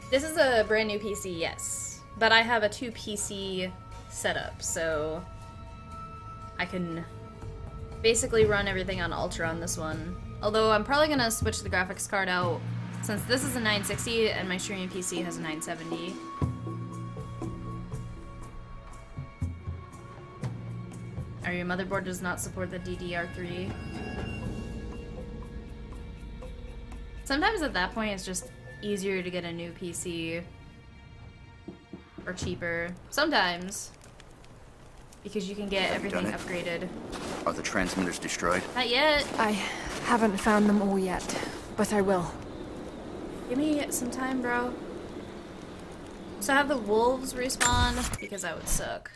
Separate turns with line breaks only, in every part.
This is a brand new PC, yes. But I have a 2 PC setup, so I can basically run everything on Ultra on this one. Although I'm probably gonna switch the graphics card out since this is a 960 and my streaming PC has a 970. Or your motherboard does not support the DDR3. Sometimes at that point it's just easier to get a new PC. Or cheaper. Sometimes. Because you can get everything upgraded.
Are the transmitters destroyed?
Not yet.
I haven't found them all yet, but I will.
Give me some time, bro. So have the wolves respawn? Because that would suck.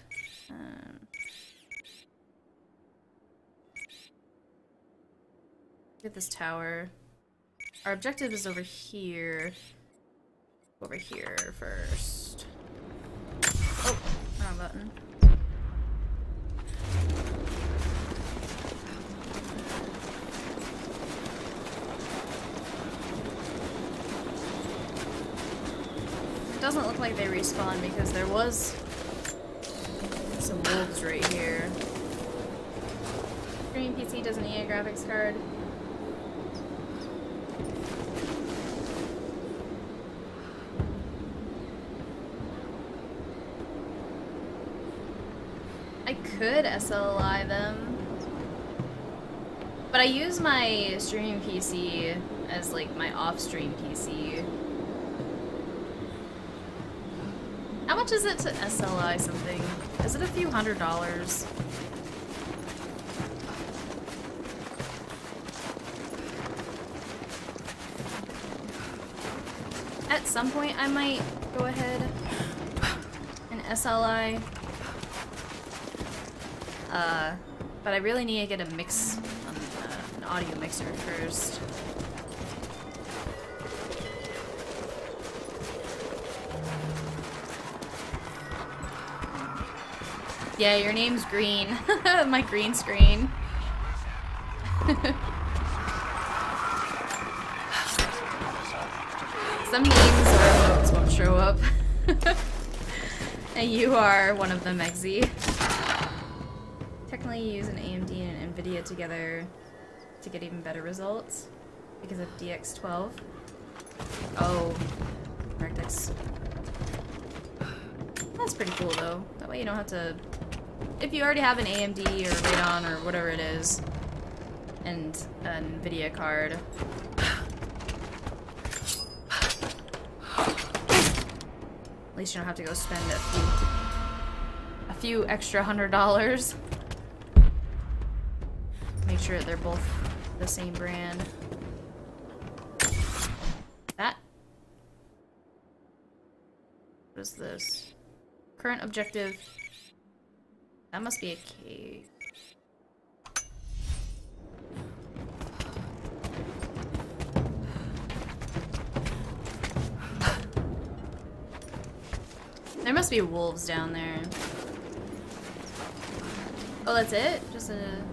Get this tower. Our objective is over here. Over here first. Oh, wrong button. It doesn't look like they respawn because there was some wolves right here. Streaming PC doesn't need a graphics card. I could SLI them, but I use my streaming PC as like my off-stream PC. How much is it to SLI something? Is it a few $100s? At some point I might go ahead and SLI. But I really need to get a mix, an audio mixer first. Yeah, your name's Green. My green screen. Some games or emotes won't show up. And you are one of them, XZ. Technically you use an AMD and an NVIDIA together to get even better results because of DX12. Oh, DirectX. That's pretty cool though. That way you don't have to... If you already have an AMD or Radeon or whatever it is, and an NVIDIA card, at least you don't have to go spend a few extra $100. Make sure they're both the same brand. That? What is this? Current objective. That must be a cave. There must be wolves down there. Oh, that's it? Just a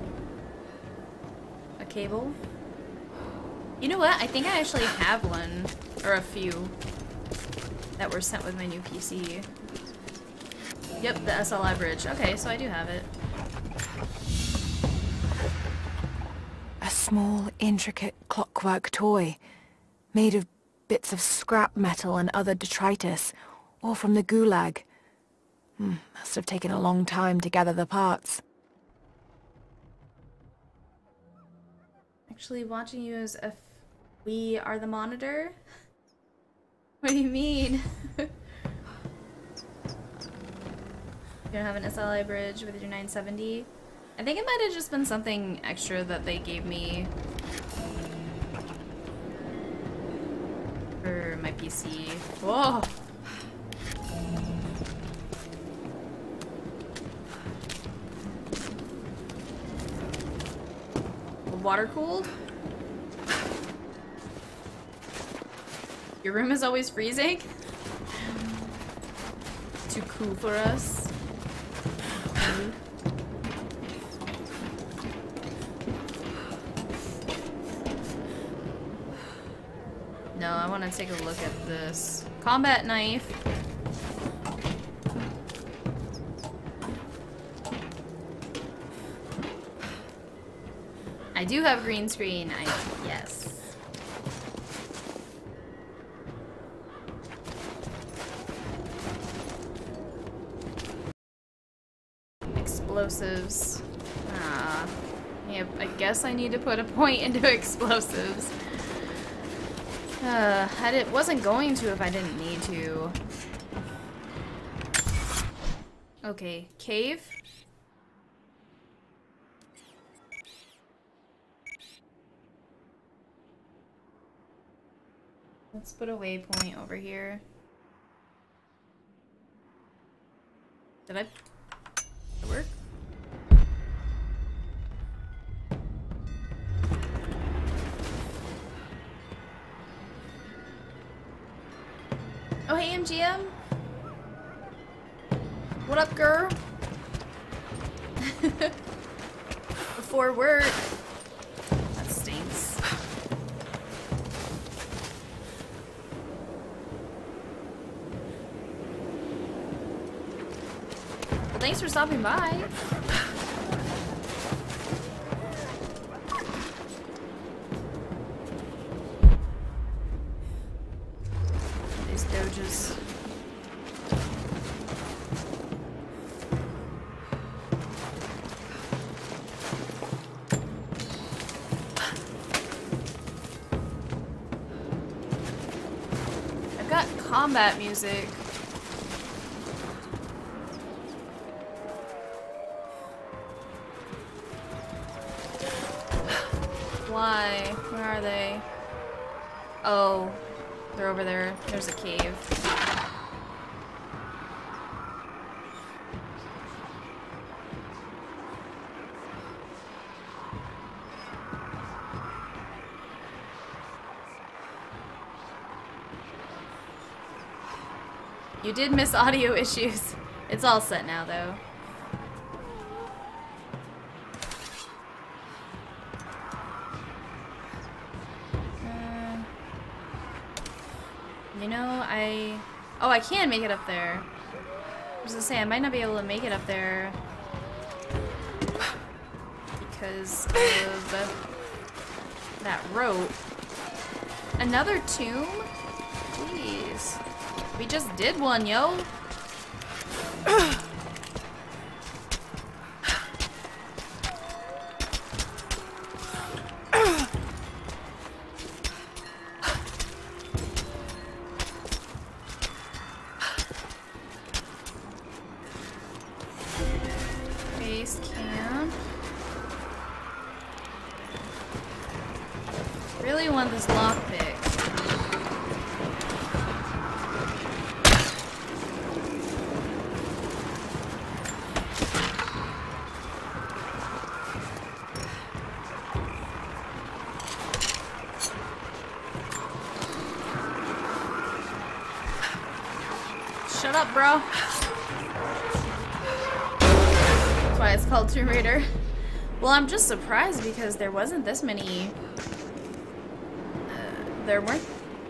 cable? You know what? I think I actually have one, or a few, that were sent with my new PC. Yep, the SLI bridge. Okay, so I do have it.
A small, intricate clockwork toy, made of bits of scrap metal and other detritus, all from the Gulag. Must have taken a long time to gather the parts.
Actually watching you as if we are the monitor? What do you mean? You don't have an SLI bridge with your 970? I think it might have just been something extra that they gave me for my PC. Whoa! Water cooled? Your room is always freezing? Too cool for us. No, I want to take a look at this. Combat knife. I do have green screen. Yes. Explosives. Yeah, I guess I need to put a point into explosives. I wasn't going to if I didn't need to. Okay, cave. Let's put a waypoint over here. Did it work? Oh, hey, MGM. What up, girl? Before work. That stinks. Well, thanks for stopping by. These doges. I've got combat music. Why? Where are they? Oh, they're over there. There's a cave. You did miss audio issues. It's all set now, though. You know, oh, I can make it up there. I was gonna say, I might not be able to make it up there because of that rope. Another tomb? Jeez. We just did one, yo. Base camp. Really want this lockpick. Shut up, bro. That's why it's called Tomb Raider. Well, I'm just surprised because there wasn't this many. There weren't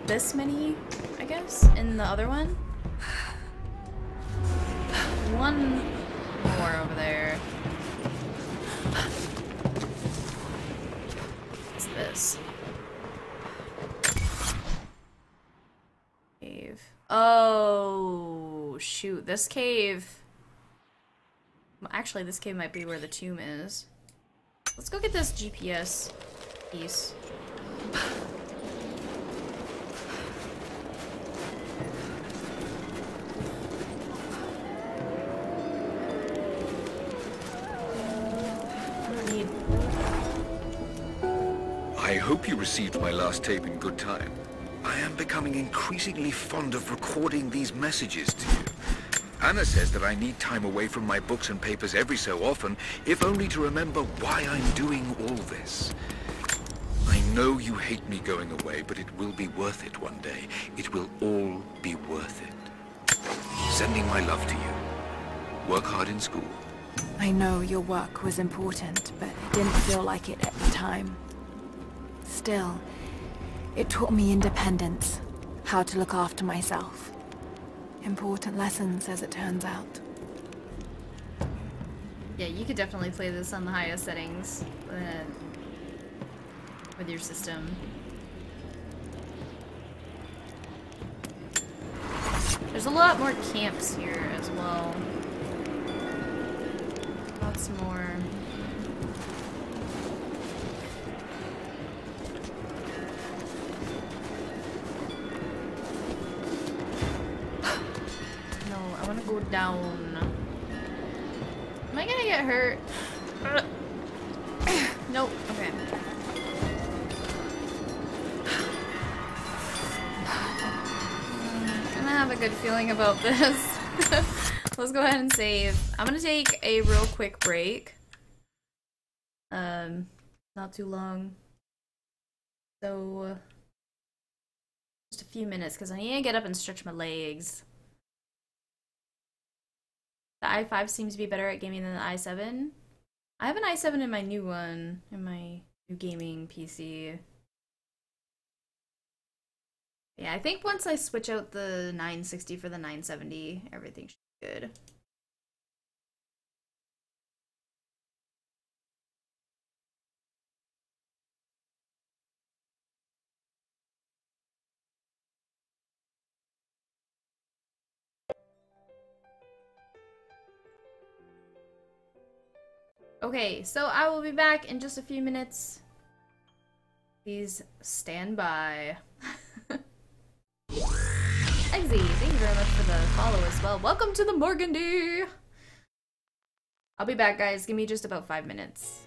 this many, I guess, in the other one. One more over there. What's this? Cave. Oh, shoot. This cave. Well, actually, this cave might be where the tomb is. Let's go get this GPS piece.
I hope you received my last tape in good time. I am becoming increasingly fond of recording these messages to you. Anna says that I need time away from my books and papers every so often, if only to remember why I'm doing all this. I know you hate me going away, but it will be worth it one day. It will all be worth it. Sending my love to you. Work hard in school.
I know your work was important, but it didn't feel like it at the time. Still, It taught me independence, how to look after myself. Important lessons, as it turns out.
Yeah, you could definitely play this on the highest settings with your system. There's a lot more camps here as well. Lots more. No, I want to go down. Am I gonna get hurt? Nope. Okay. I have a good feeling about this. Let's go ahead and save. I'm gonna take a real quick break. Not too long. So, just a few minutes because I need to get up and stretch my legs. The i5 seems to be better at gaming than the i7. I have an i7 in my new one, in my new gaming PC. Yeah, I think once I switch out the 960 for the 970, everything should be good. Okay, so I will be back in just a few minutes. Please stand by. Eggsy, thank you very much for the follow as well. Welcome to the Morgandy! I'll be back, guys. Give me just about 5 minutes.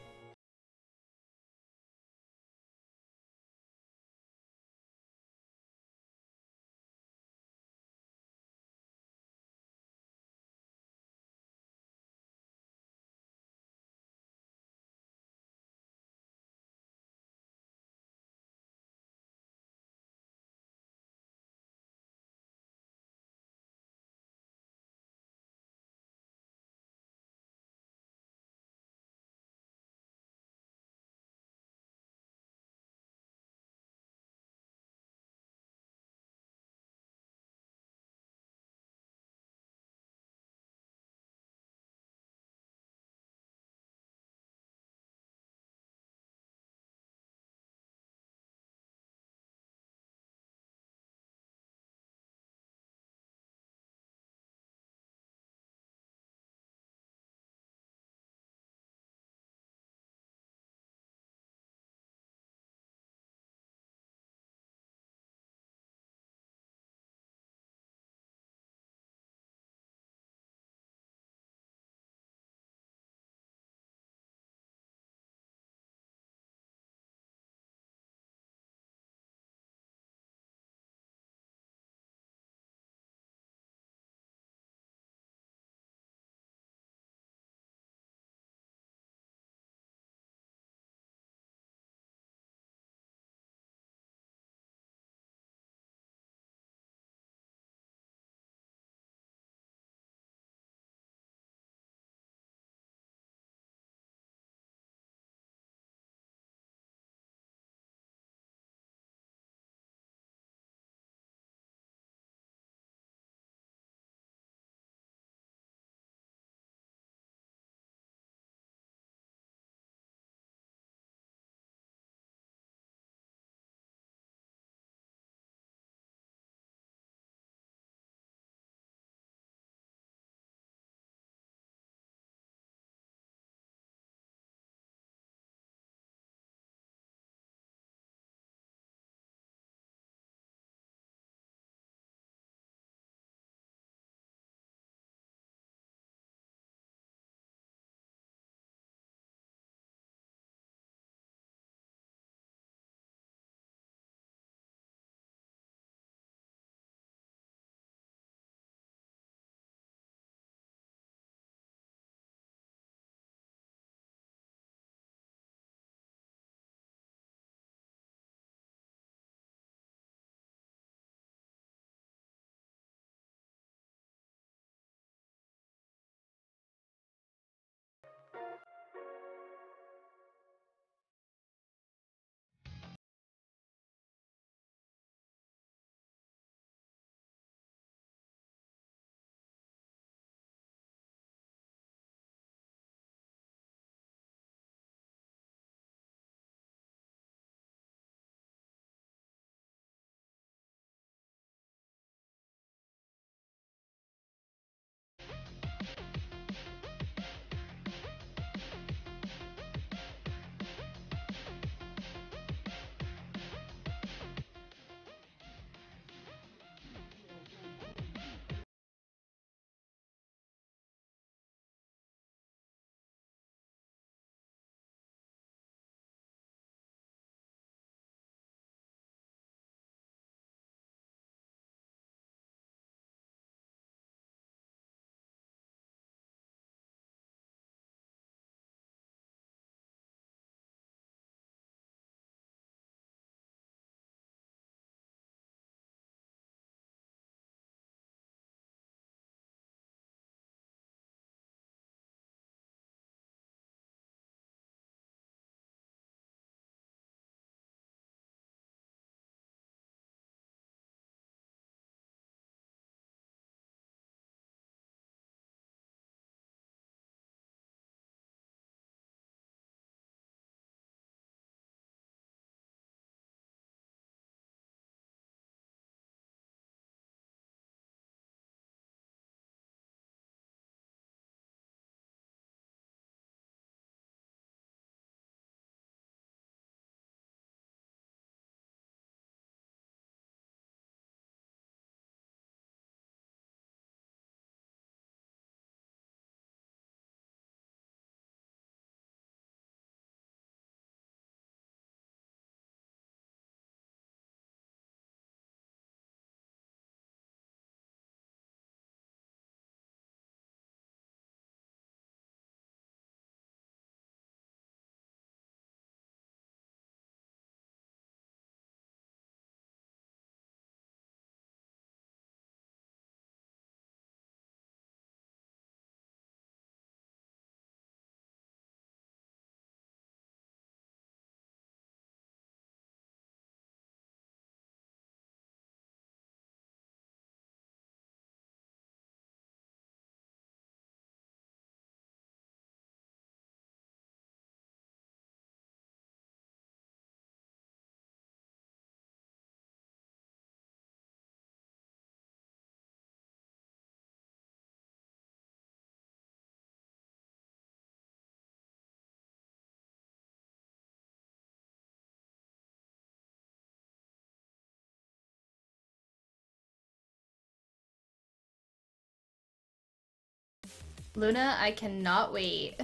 Luna, I cannot wait.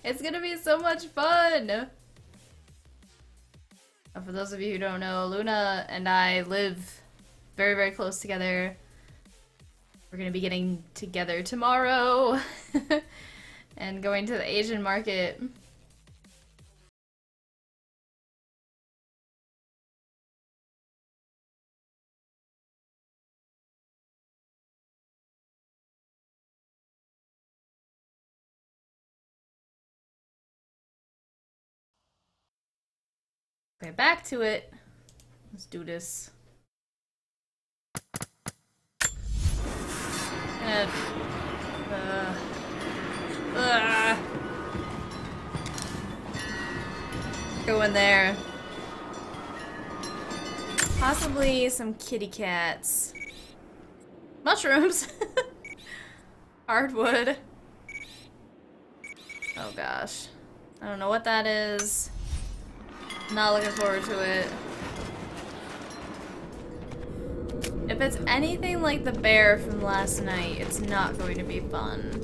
It's gonna be so much fun! For those of you who don't know, Luna and I live very, very close together. We're gonna be getting together tomorrow and going to the Asian market. Okay, back to it. Let's do this. Go in there. Possibly some kitty cats. Mushrooms. Hardwood. Oh gosh. I don't know what that is. Not looking forward to it. If it's anything like the bear from last night, it's not going to be fun.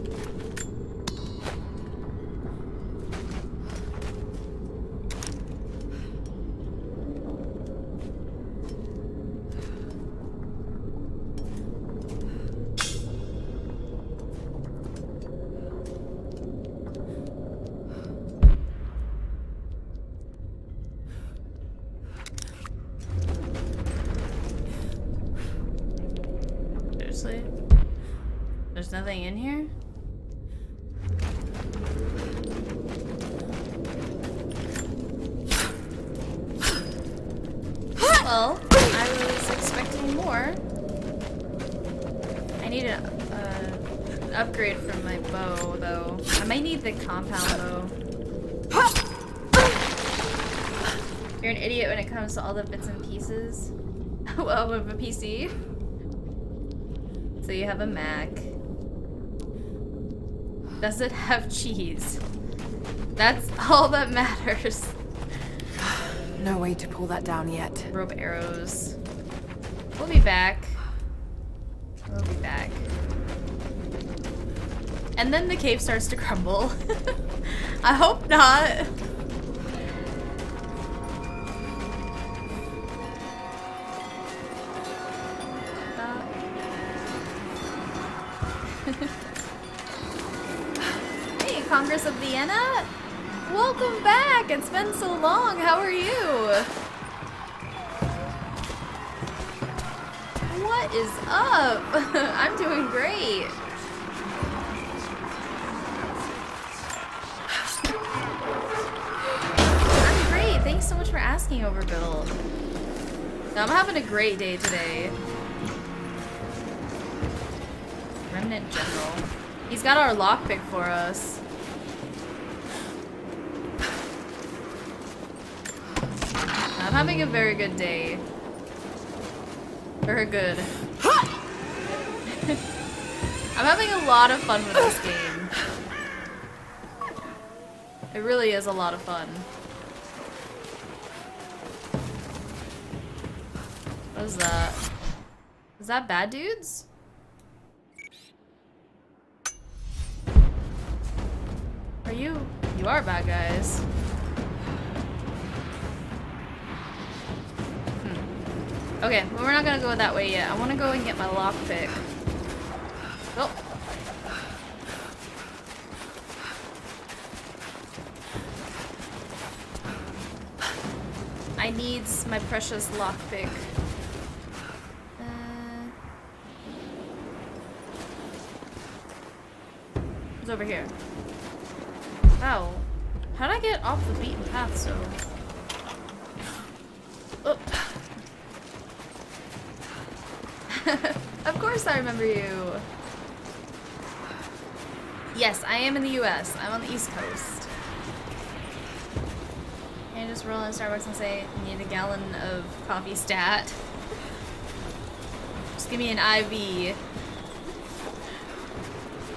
There's nothing in here? Well, I was expecting more. I need an upgrade for my bow, though. I might need the compound bow. You're an idiot when it comes to all the bits and pieces. Well, with a PC. So you have a Mac. Does it have cheese? That's all that matters.
No way to pull that down yet.
Rope arrows. We'll be back. We'll be back. And then the cave starts to crumble. I hope not. Hey, Congress of Vienna! Welcome back! It's been so long. How are you? What is up? I'm doing great. I'm great. Thanks so much for asking, Overbuilt. I'm having a great day today. Remnant General. He's got our lockpick for us. I'm having a very good day. Very good. I'm having a lot of fun with this game. It really is a lot of fun. What is that? Is that bad dudes? Are you? You are bad guys. Okay, well, we're not gonna go that way yet. I want to go and get my lockpick. Oh. I need my precious lockpick. It's over here. Wow. How'd I get off the beaten path so? Oh. Of course I remember you. Yes, I am in the US. I'm on the East Coast. Can I just roll in Starbucks and say, need a gallon of coffee stat? Just give me an IV.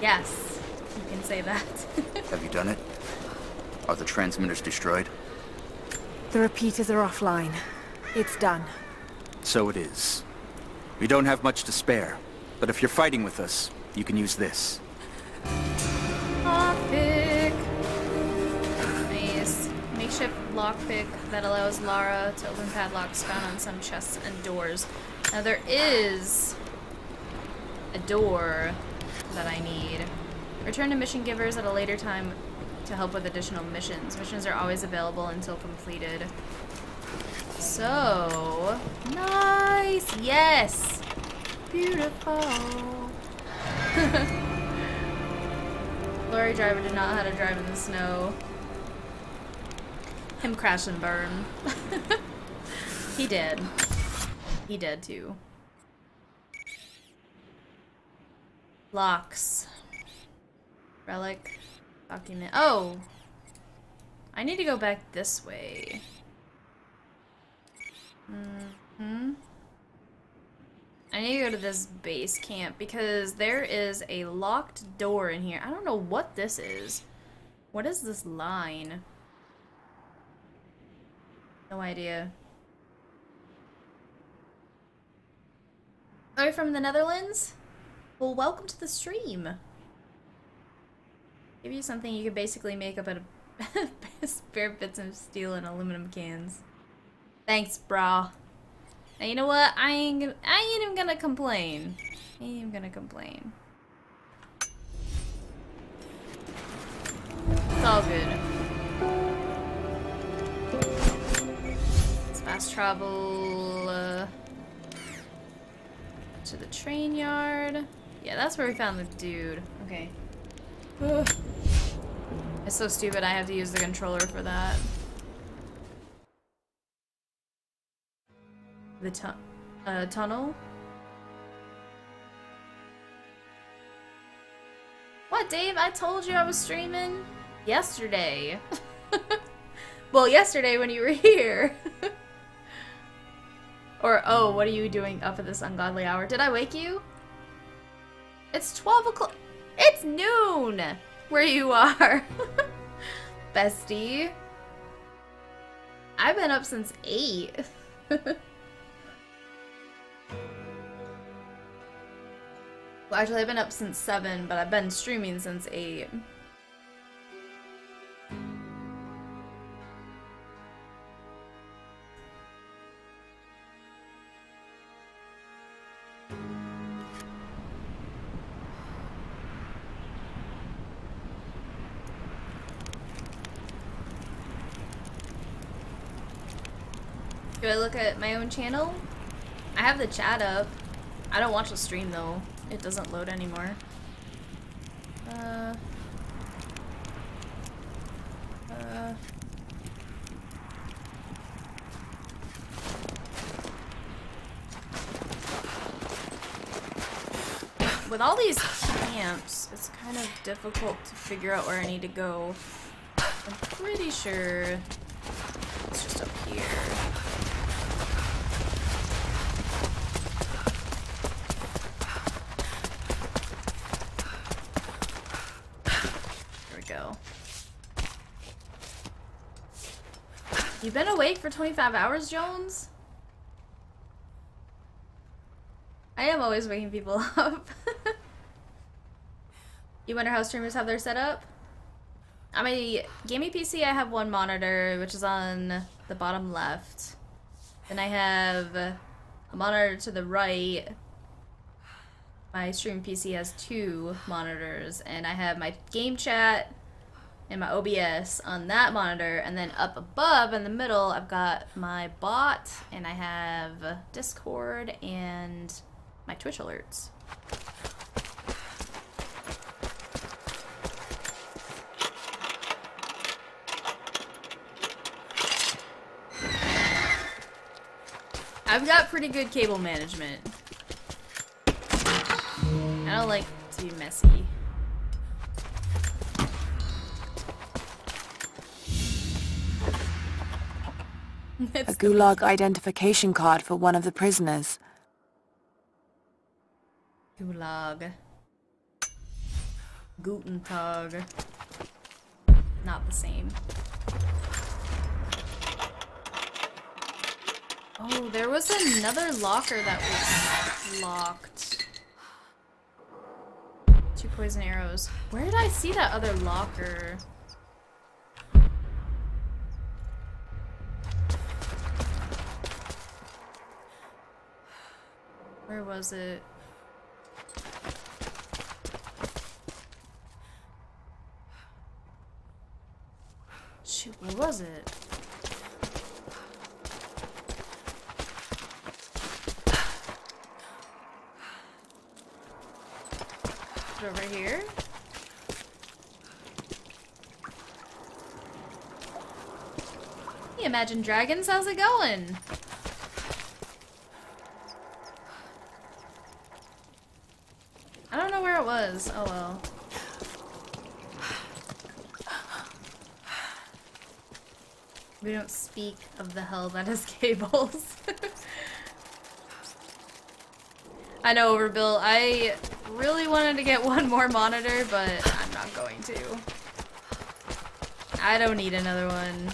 Yes, you can say that.
Have you done it? Are the transmitters destroyed?
The repeaters are offline. It's done.
So it is. We don't have much to spare, but if you're fighting with us, you can use this.
Lockpick. Nice. Makeshift lockpick that allows Lara to open padlocks found on some chests and doors. Now there is a door that I need. Return to mission givers at a later time to help with additional missions. Missions are always available until completed. So, nice! Yes! Beautiful! Lorry driver did not know how to drive in the snow. Him crash and burn. He did. He did too. Locks. Relic. Document. Oh! I need to go back this way. I need to go to this base camp because there is a locked door in here. I don't know what this is. What is this line? No idea. Are you from the Netherlands? Well, welcome to the stream. Give you something you could basically make up out of spare bits of steel and aluminum cans. Thanks, brah. Now you know what? I ain't even gonna complain. I ain't even gonna complain. It's all good. Let's fast travel to the train yard. Yeah, that's where we found the dude. Okay. Ugh. It's so stupid I have to use the controller for that. The tunnel? What, Dave? I told you I was streaming yesterday. Well, yesterday when you were here. Or, oh, what are you doing up at this ungodly hour? Did I wake you? It's 12 o'clock. It's noon where you are. Bestie. I've been up since 8. Well, actually, I've been up since 7, but I've been streaming since 8. Do I look at my own channel? I have the chat up. I don't watch the stream though. It doesn't load anymore. With all these camps, it's kind of difficult to figure out where I need to go. I'm pretty sure it's just up here. Go. You've been awake for 25 hours, Jones? I am always waking people up. You wonder how streamers have their setup? On my gaming PC, I have one monitor, which is on the bottom left. Then I have a monitor to the right. My stream PC has 2 monitors, and I have my game chat and my OBS on that monitor, and then up above in the middle I've got my bot, and I have Discord and my Twitch alerts. I've got pretty good cable management. I don't like to be messy.
A Gulag identification card for one of the prisoners.
Gulag. Guten Tag. Not the same. Oh, there was another locker that was locked. 2 poison arrows. Where did I see that other locker? Where was it? Shoot, where was it? Is it over here? Hey, Imagine Dragons, how's it going? I don't know where it was. Oh well. We don't speak of the hell that is Cables. I know, Overbuilt. I really wanted to get one more monitor, but I'm not going to. I don't need another one.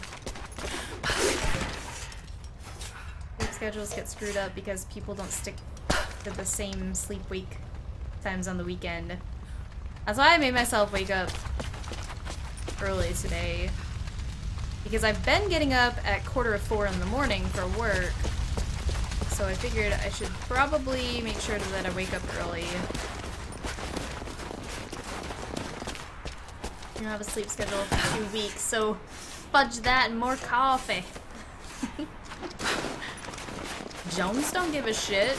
Sleep schedules get screwed up because people don't stick to the same sleep week times on the weekend. That's why I made myself wake up early today. Because I've been getting up at 3:45 in the morning for work. So I figured I should probably make sure that I wake up early. You don't have a sleep schedule for 2 weeks, so fudge that and more coffee. Jones don't give a shit.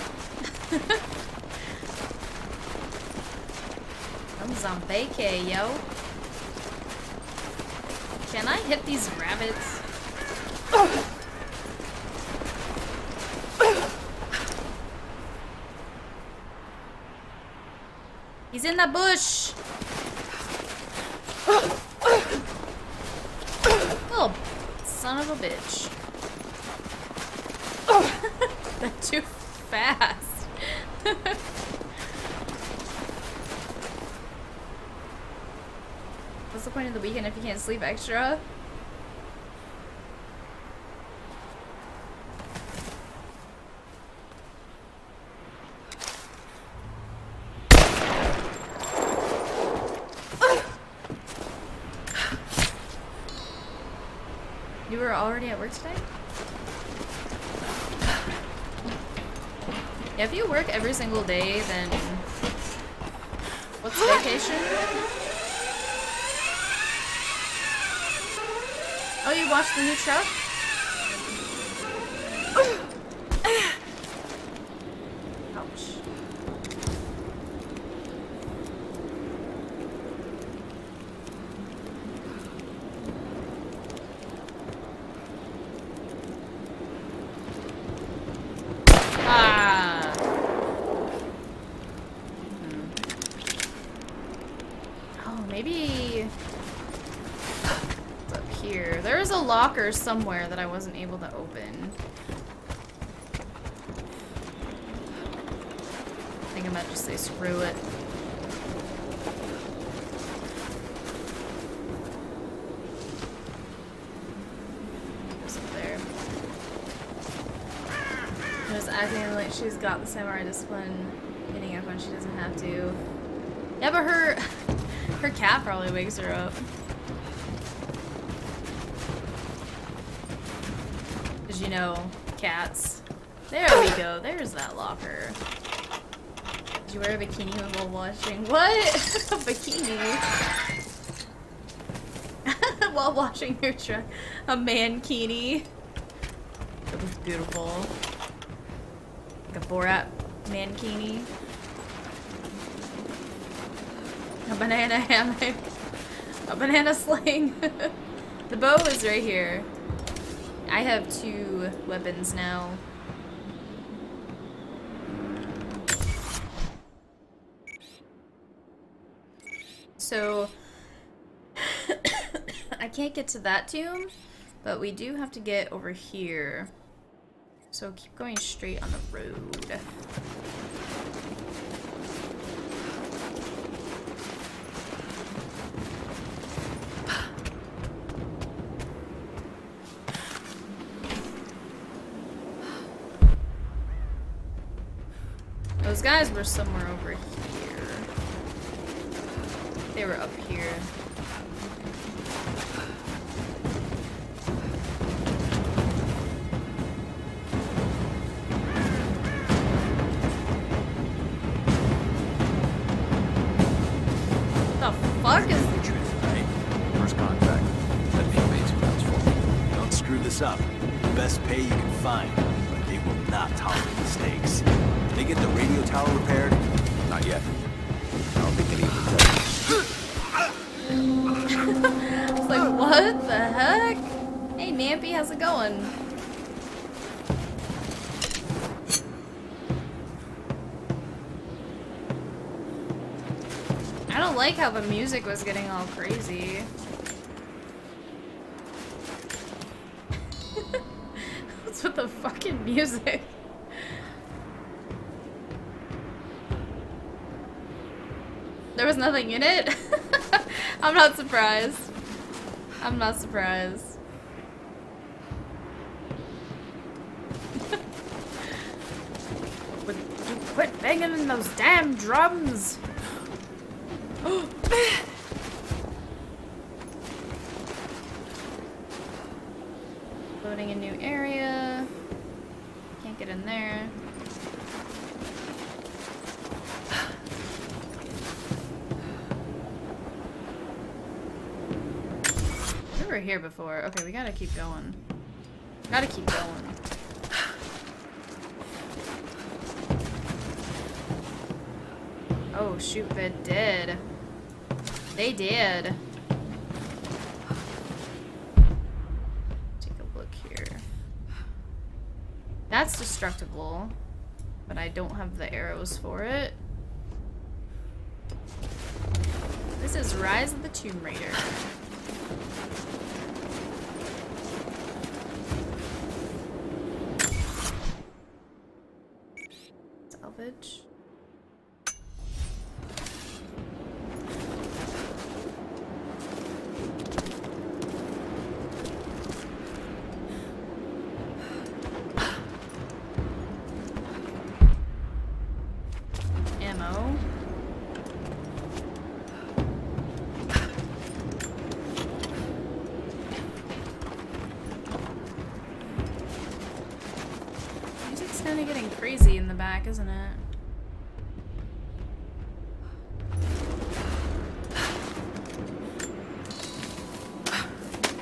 I'm on vacay, yo. Can I hit these rabbits? He's in the bush! Oh, son of a bitch. They're too fast. What's the point of the weekend if you can't sleep extra? You were already at work today? Yeah, if you work every single day, then what's vacation? Oh, you watched the new truck? Ouch. Ah. Oh, maybe it's up here. There's a locker somewhere that I wasn't able to open. I think I might just say screw it. What's up there? Just acting like she's got the samurai discipline, hitting up when she doesn't have to. Yeah, but her cat probably wakes her up. Cause you know, cats. There we go. There's that locker. Did you wear a bikini while washing? What? A bikini? While washing your truck? A mankini? It was beautiful. Like a Borat mankini. A banana hammock. A banana sling. The bow is right here. I have 2 weapons now. So I can't get to that tomb, but we do have to get over here. So keep going straight on the road. Those guys were somewhere over here. they were up here. The fuck is
First contract. That'd be amazing. That's for.
Don't screw this up. The best pay you can find, but they will not tolerate mistakes. They get the radio tower repaired?
Not yet. I don't think any of them does.
I was like, what the heck? Hey Nampy, how's it going? I don't like how the music was getting all crazy. What's with the fucking music? There was nothing in it? I'm not surprised. I'm not surprised. Would you quit banging in those damn drums? Loading a new area. Can't get in there. We were here before. Okay, we gotta keep going. Gotta keep going. Oh shoot, they did. They did. Take a look here. That's destructible, but I don't have the arrows for it. This is Rise of the Tomb Raider. Salvage. Ammo. Music's kind of getting crazy in the back, isn't it?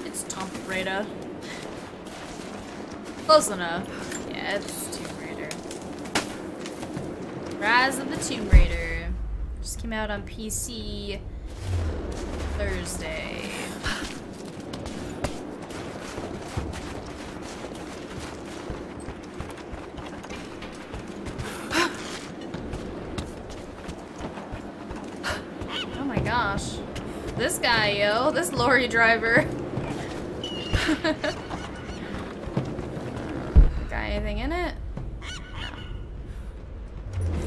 It's Tomb Raider. Close enough. Yeah, it's Tomb Raider. Rise of the Tomb Raider. Just came out on PC Thursday. Oh my gosh. This guy, yo. This lorry driver. Got anything in it? No.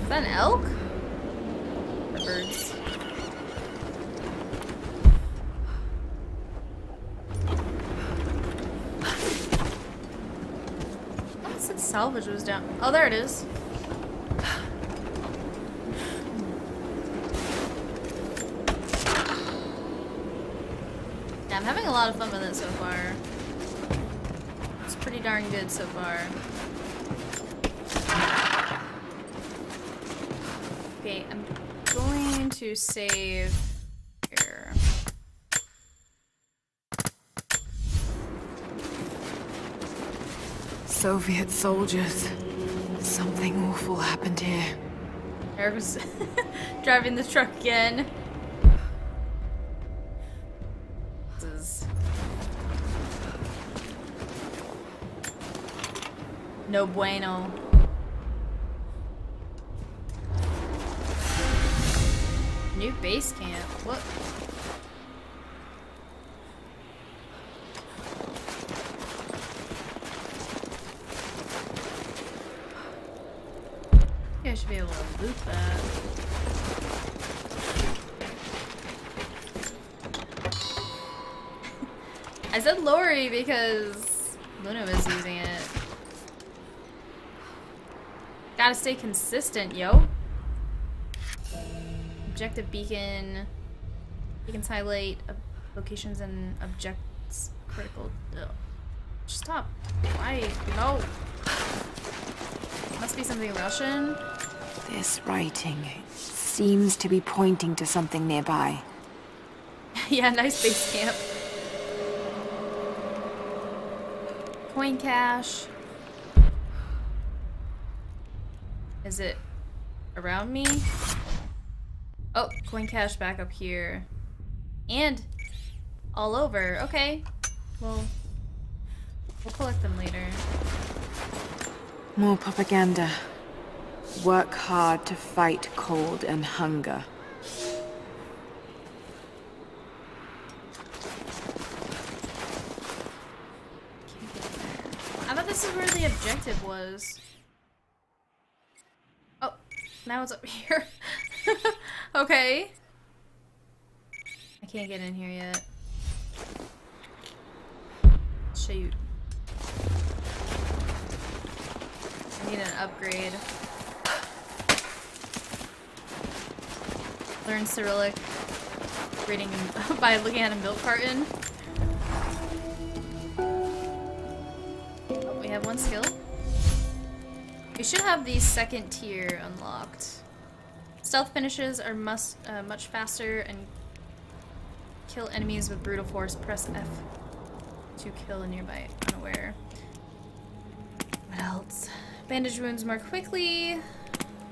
Is that an elk? Or birds? Oh, it said salvage was down. Oh, there it is. Yeah, I'm having a lot of fun with it so far. It's pretty darn good so far. Okay, I'm going to save here.
Soviet soldiers. Something awful happened here.
Eric was driving the truck again. This is no bueno. New base camp. What? I should be able to loot that. I said Lori because Luna was using it. Gotta stay consistent, yo. Objective beacon. You can highlight locations and objects critical. Ugh. Stop. Why? No. Must be something Russian.
This writing seems to be pointing to something nearby.
Yeah, nice base camp. Coin cache. Is it around me? Oh, coin cache back up here. And all over. Okay. Well, we'll collect them later.
More propaganda. Work hard to fight cold and hunger.
I thought this is where the objective was. Oh, now it's up here. Okay. I can't get in here yet. Shoot. I need an upgrade. Learn Cyrillic reading by looking at a milk carton. Oh, we have one skill. We should have the second tier unlocked. Stealth finishes are much faster and kill enemies with brutal force. Press F to kill a nearby unaware. What else? Bandage wounds more quickly.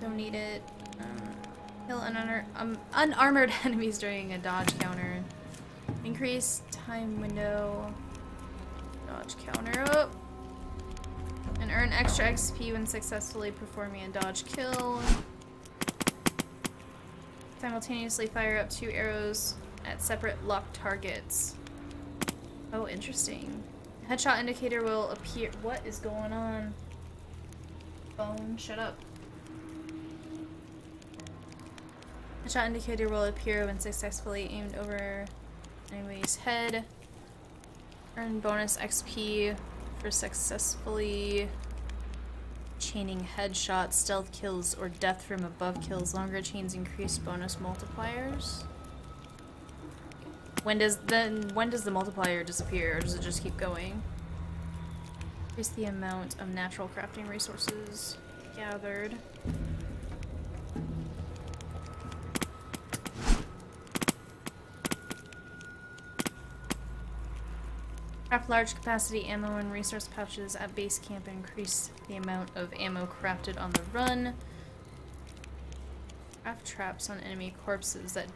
Don't need it. Kill unarmored enemies during a dodge counter. Increase time window. Dodge counter up. And earn extra XP when successfully performing a dodge kill. Simultaneously fire up 2 arrows at separate locked targets. Oh, interesting. Headshot indicator will appear. What is going on? Phone, shut up. Headshot indicator will appear when successfully aimed over enemy's head. Earn bonus XP for successfully chaining headshots, stealth kills, or death from above kills. Longer chains increase bonus multipliers. When does the multiplier disappear, or does it just keep going? Increase the amount of natural crafting resources gathered. Craft large capacity ammo and resource pouches at base camp and increase the amount of ammo crafted on the run. Craft traps on enemy corpses that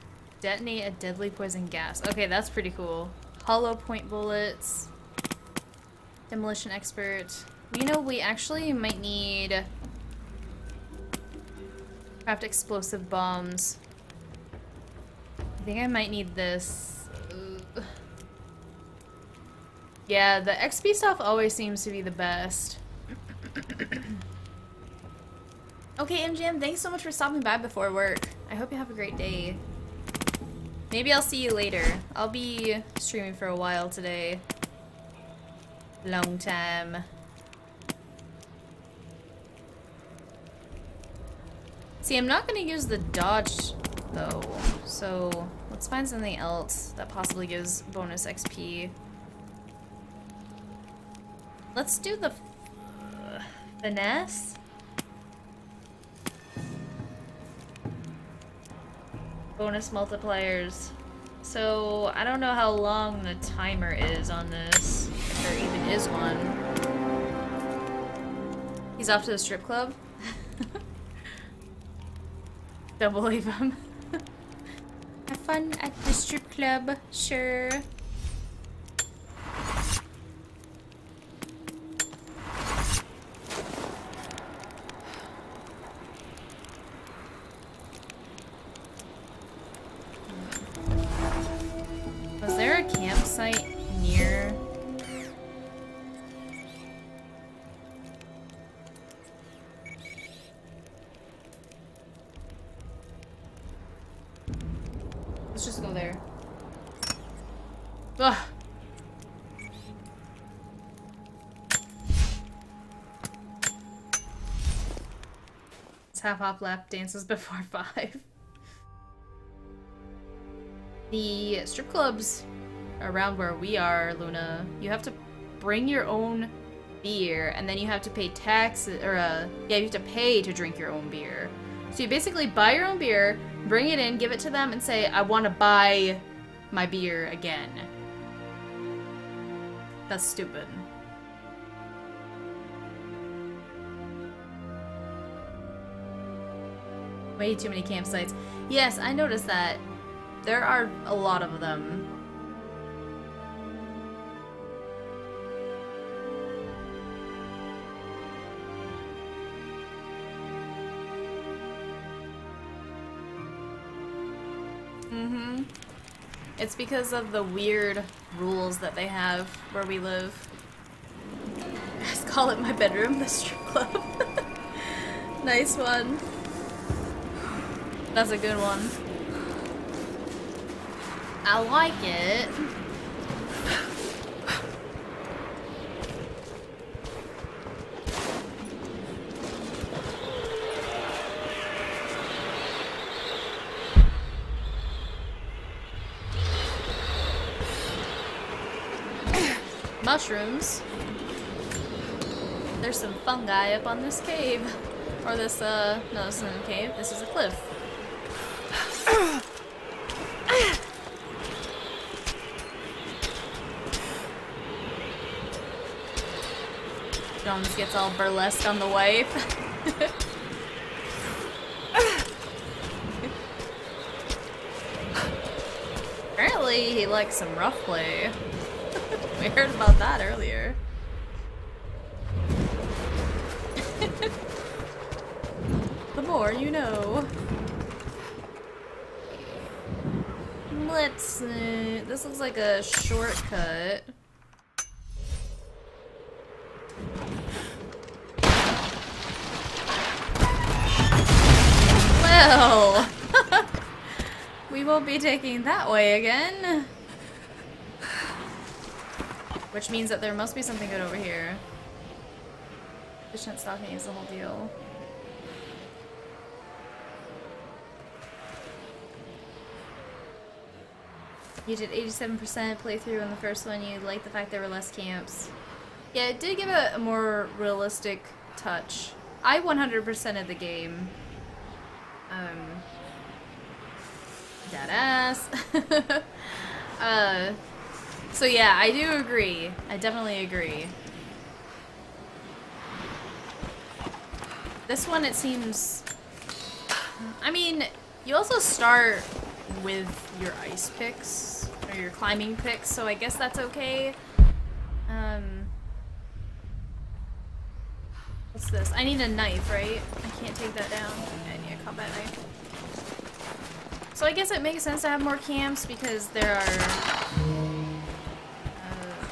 detonate a deadly poison gas. Okay, that's pretty cool. Hollow point bullets. Demolition expert. You know, we actually might need craft explosive bombs. I think I might need this. Ugh. Yeah, the XP stuff always seems to be the best. Okay, MGM, thanks so much for stopping by before work. I hope you have a great day. Maybe I'll see you later. I'll be streaming for a while today. Long time. See, I'm not gonna use the dodge though, so let's find something else that possibly gives bonus XP. Let's do the finesse. Bonus multipliers. So, I don't know how long the timer is on this, if there even is one. He's off to the strip club? Don't believe him. Have fun at the strip club, sure. Was there a campsite near? Let's just go there. Ugh. It's half hop lap dances before 5. The strip clubs around where we are, Luna, you have to bring your own beer, and then you have to pay tax, or yeah, you have to pay to drink your own beer. So you basically buy your own beer, bring it in, give it to them, and say, I want to buy my beer again. That's stupid. Way too many campsites. Yes, I noticed that. There are a lot of them. Mm-hmm. It's because of the weird rules that they have where we live. Just call it my bedroom, the strip club. Nice one. That's a good one. I like it. Mushrooms. There's some fungi up on this cave. Or this, no, this isn't a cave. This is a cliff. Jones gets all burlesque on the wife. Apparently he likes some rough play. We heard about that earlier. The more you know. Let's see. This looks like a shortcut. Well, we won't be taking that way again. Which means that there must be something good over here. Efficient stalking is the whole deal. You did 87% playthrough on the first one. You liked the fact there were less camps. Yeah, it did give a more realistic touch. I 100%ed the game. Deadass. So yeah, I do agree. I definitely agree. This one, it seems... I mean, you also start with your ice picks, or your climbing picks, so I guess that's okay. What's this? I need a knife, right? I can't take that down. Okay, I need a combat knife. So I guess it makes sense to have more camps because there are...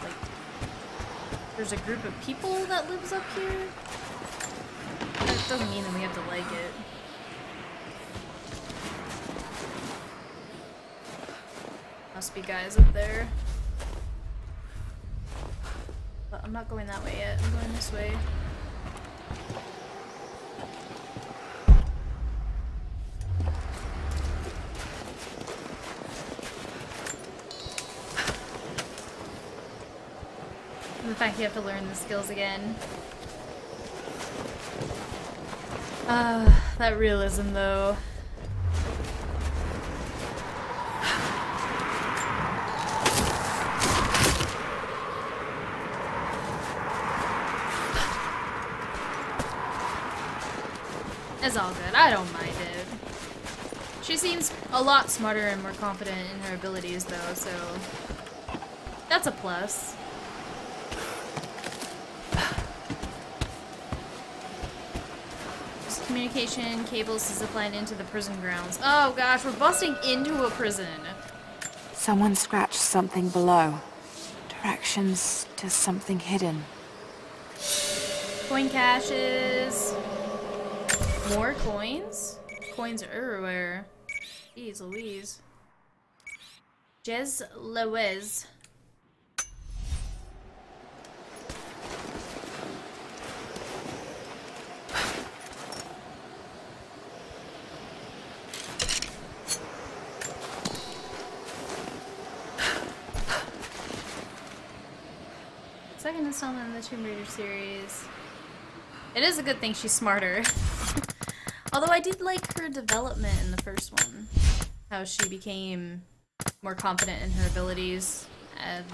like... There's a group of people that lives up here. That doesn't mean that we have to like it. Must be guys up there. But I'm not going that way yet. I'm going this way. And the fact you have to learn the skills again. That realism though. It's all good. I don't mind it. She seems a lot smarter and more confident in her abilities though, so that's a plus. Just communication cables is applied into the prison grounds. Oh gosh, we're busting into a prison.
Someone scratched something below. Directions to something hidden.
Coin caches. More coins? Coins are everywhere. Jeez Louise. Jez Lewez. second installment in the Tomb Raider series. It is a good thing she's smarter. Although I did like her development in the first one. How she became more confident in her abilities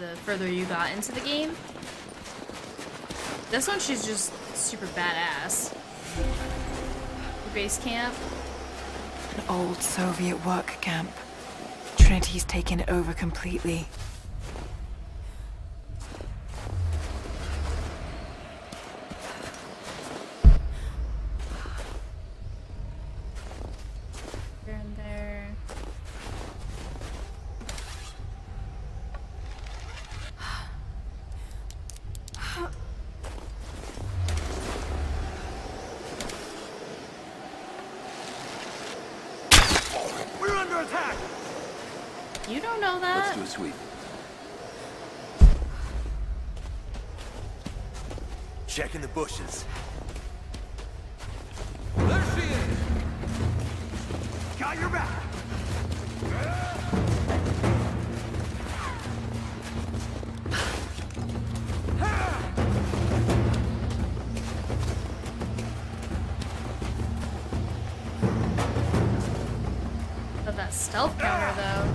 the further you got into the game. This one, she's just super badass. Base camp.
An old Soviet work camp. Trinity's taken it over completely.
There and there.
We're under attack!
You don't know that.
Let's do a sweep.
Checking the bushes.
There she is!
Got your back!
But that stealth counter, though.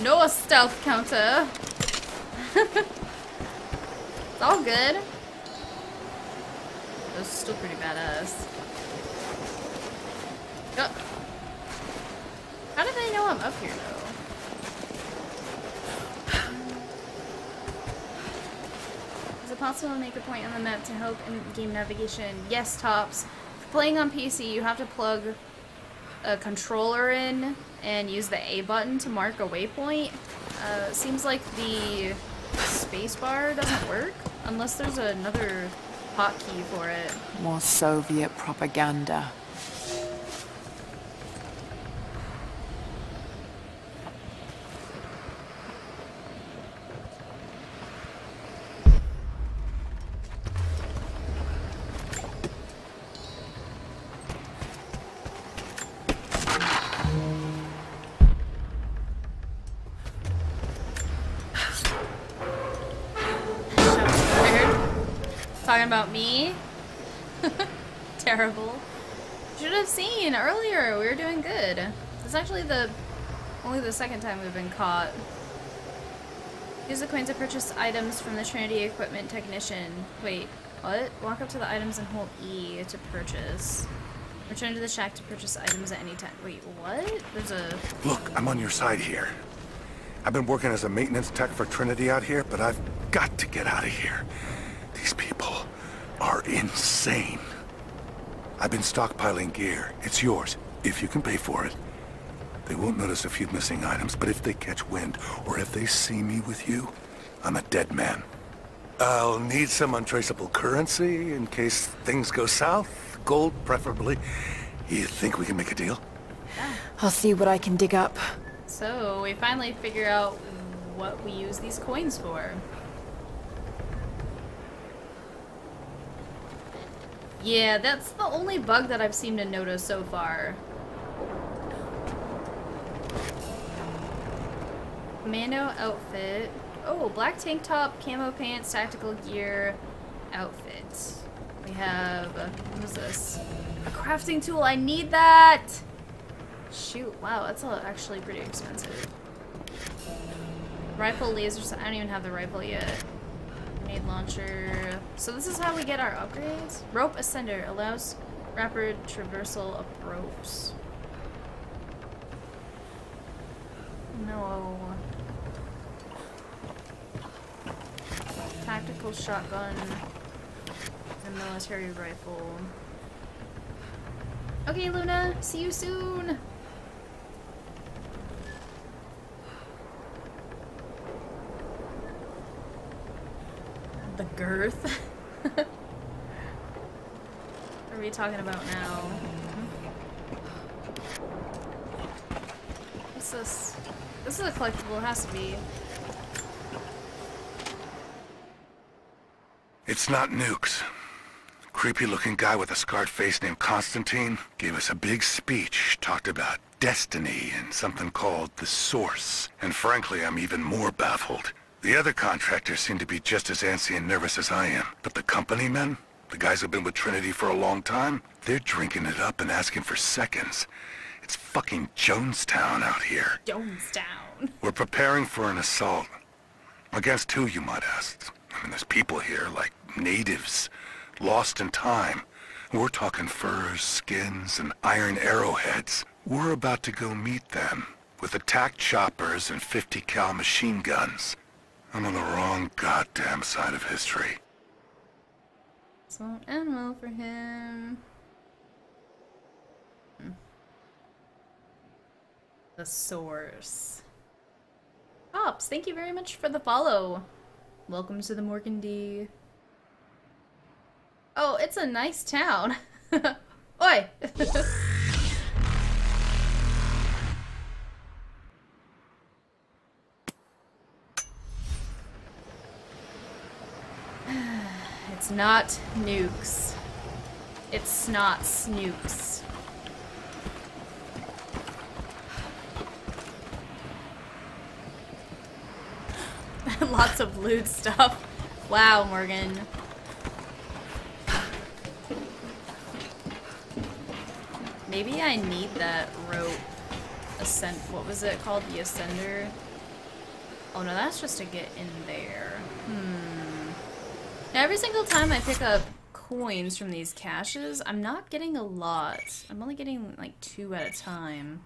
No stealth counter. It's all good. Those are still pretty badass. Oh. How did they know I'm up here, though? Is it possible to make a point on the map to help in game navigation? Yes, Tops. For playing on PC, you have to plug a controller in and use the A button to mark a waypoint. Seems like the spacebar doesn't work unless there's another hotkey for it.
More Soviet propaganda.
Talking about me? Terrible. Should have seen earlier. We were doing good. It's actually only the second time we've been caught. Use the coin to purchase items from the Trinity Equipment Technician. Wait, what? Walk up to the items and hold E to purchase. Return to the shack to purchase items at any time. Wait, what? There's a...
Look, I'm on your side here. I've been working as a maintenance tech for Trinity out here, but I've got to get out of here. These people are insane. I've been stockpiling gear. It's yours, if you can pay for it. They won't notice a few missing items, but if they catch wind, or if they see me with you, I'm a dead man. I'll need some untraceable currency in case things go south. Gold, preferably. You think we can make a deal?
I'll see what I can dig up.
So, we finally figure out what we use these coins for. Yeah, that's the only bug that I've seemed to notice so far. Commando outfit. Oh, black tank top, camo pants, tactical gear, outfit. We have, what is this? A crafting tool, I need that! Shoot, wow, that's actually pretty expensive. Rifle, laser, I don't even have the rifle yet. Grenade launcher. So this is how we get our upgrades? Rope ascender allows rapid traversal of ropes. No. Tactical shotgun and military rifle. Okay, Luna, see you soon. The girth? What are we talking about now? What's this? This is a collectible, it has to be.
It's not nukes. Creepy-looking guy with a scarred face named Constantine gave us a big speech, talked about destiny and something called the Source. And frankly, I'm even more baffled. The other contractors seem to be just as antsy and nervous as I am. But the company men, the guys who've been with Trinity for a long time, they're drinking it up and asking for seconds. It's fucking Jonestown out here.
Jonestown.
We're preparing for an assault. Against who, you might ask? I mean, there's people here, like natives, lost in time. We're talking furs, skins, and iron arrowheads. We're about to go meet them with attack choppers and 50 cal machine guns. I'm on the wrong goddamn side of history.
This won't end well for him. The Source. Pops, thank you very much for the follow. Welcome to the Morgandy. Oh, it's a nice town. Oi! It's not nukes. It's snot snooks. Lots of loot stuff. Wow, Morgan. Maybe I need that rope. Ascent. What was it called? The Ascender? Oh no, that's just to get in there. Now, every single time I pick up coins from these caches, I'm not getting a lot. I'm only getting like 2 at a time.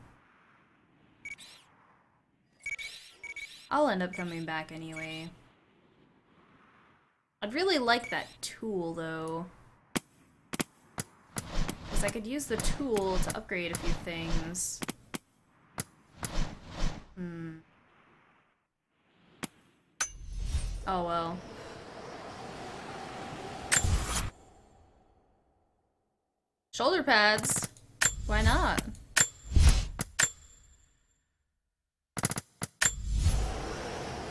I'll end up coming back anyway. I'd really like that tool though. Because I could use the tool to upgrade a few things. Oh well. Shoulder pads? Why not?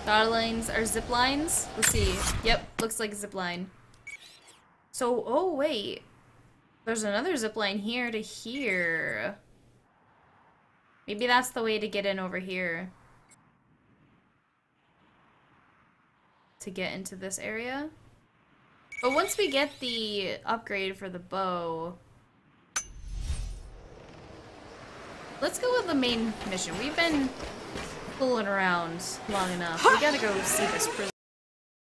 Dotted lines are zip lines? Let's see. Yep, looks like a zip line. So, oh wait. There's another zip line here to here. Maybe that's the way to get in over here. To get into this area. But once we get the upgrade for the bow... Let's go with the main mission. We've been fooling around long enough. We gotta go see this prison.